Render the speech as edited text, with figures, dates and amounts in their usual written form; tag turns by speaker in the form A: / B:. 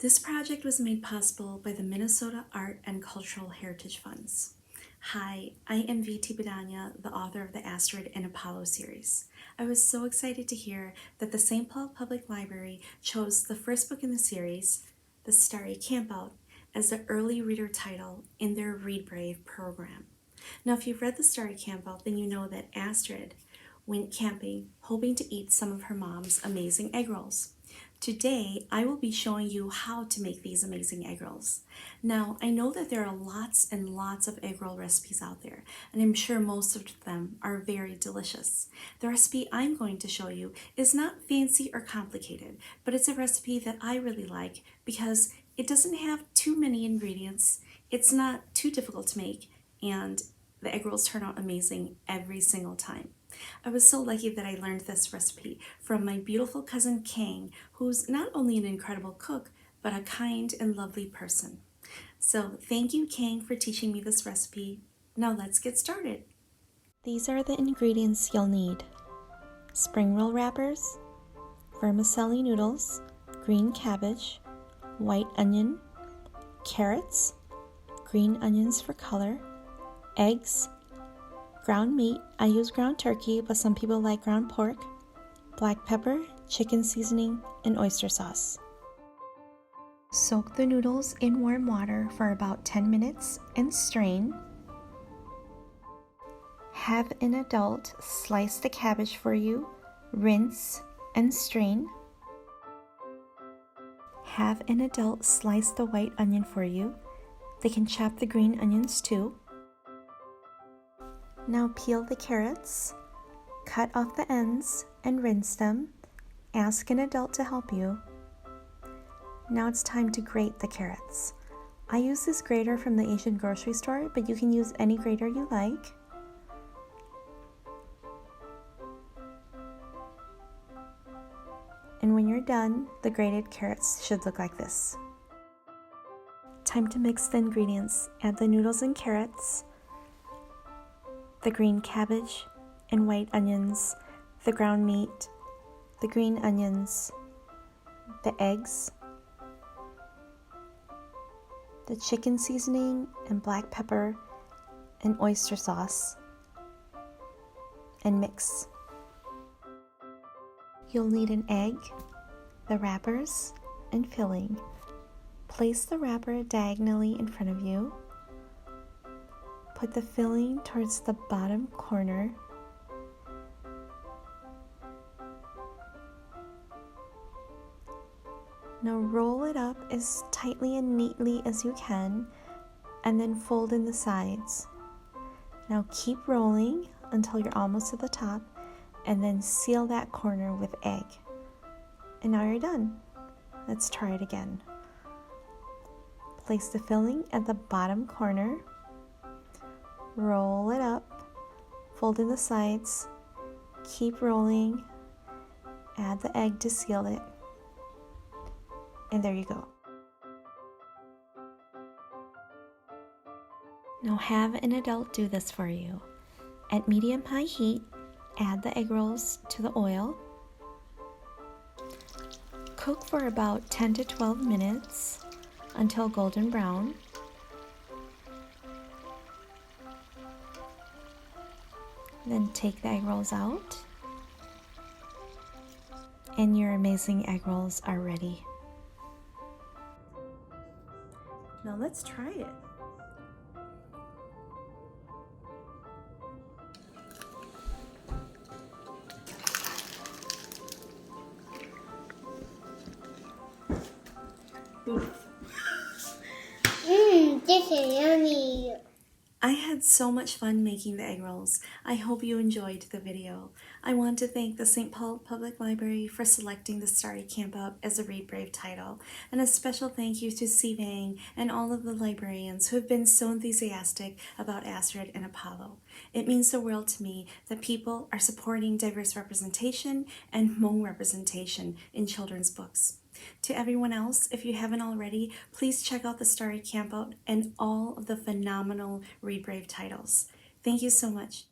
A: This project was made possible by the Minnesota Art and Cultural Heritage Funds. Hi, I am VT Bidania, the author of the Astrid and Apollo series. I was so excited to hear that the St. Paul Public Library chose the first book in the series, the Starry Campout, as the early reader title in their Read Brave program. Now, if you've read the Starry Campout, then you know that Astrid went camping hoping to eat some of her mom's amazing egg rolls. Today, I will be showing you how to make these amazing egg rolls. Now, I know that there are lots and lots of egg roll recipes out there, and I'm sure most of them are very delicious. The recipe I'm going to show you is not fancy or complicated, but it's a recipe that I really like because it doesn't have too many ingredients, it's not too difficult to make, and the egg rolls turn out amazing every single time. I was so lucky that I learned this recipe from my beautiful cousin Kang, who's not only an incredible cook, but a kind and lovely person. So thank you, Kang, for teaching me this recipe. Now let's get started. These are the ingredients you'll need: spring roll wrappers, vermicelli noodles, green cabbage, white onion, carrots, green onions for color, eggs, ground meat. I use ground turkey, but some people like ground pork, black pepper, chicken seasoning, and oyster sauce. Soak the noodles in warm water for about 10 minutes and strain. Have an adult slice the cabbage for you, rinse, and strain. Have an adult slice the white onion for you. They can chop the green onions too. Now peel the carrots, cut off the ends, and rinse them. Ask an adult to help you. Now it's time to grate the carrots. I use this grater from the Asian grocery store, but you can use any grater you like. And when you're done, the grated carrots should look like this. Time to mix the ingredients. Add the noodles and carrots, the green cabbage and white onions, the ground meat, the green onions, the eggs, the chicken seasoning and black pepper and oyster sauce, and mix. You'll need an egg, the wrappers, and filling. Place the wrapper diagonally in front of you. Put the filling towards the bottom corner. Now roll it up as tightly and neatly as you can, and then fold in the sides. Now keep rolling until you're almost to the top, and then seal that corner with egg. And now you're done. Let's try it again. Place the filling at the bottom corner. Roll it up, fold in the sides, keep rolling, add the egg to seal it, and there you go. Now have an adult do this for you. At medium-high heat, add the egg rolls to the oil. Cook for about 10 to 12 minutes until golden brown. Then take the egg rolls out, and your amazing egg rolls are ready. Now let's try it.
B: This is yummy.
A: I had so much fun making the egg rolls. I hope you enjoyed the video. I want to thank the St. Paul Public Library for selecting the Starry Campout as a Read Brave title, and a special thank you to Si Vang and all of the librarians who have been so enthusiastic about Astrid and Apollo. It means the world to me that people are supporting diverse representation and Hmong representation in children's books. To everyone else, if you haven't already, please check out the Starry Campout and all of the phenomenal Read Brave titles. Thank you so much.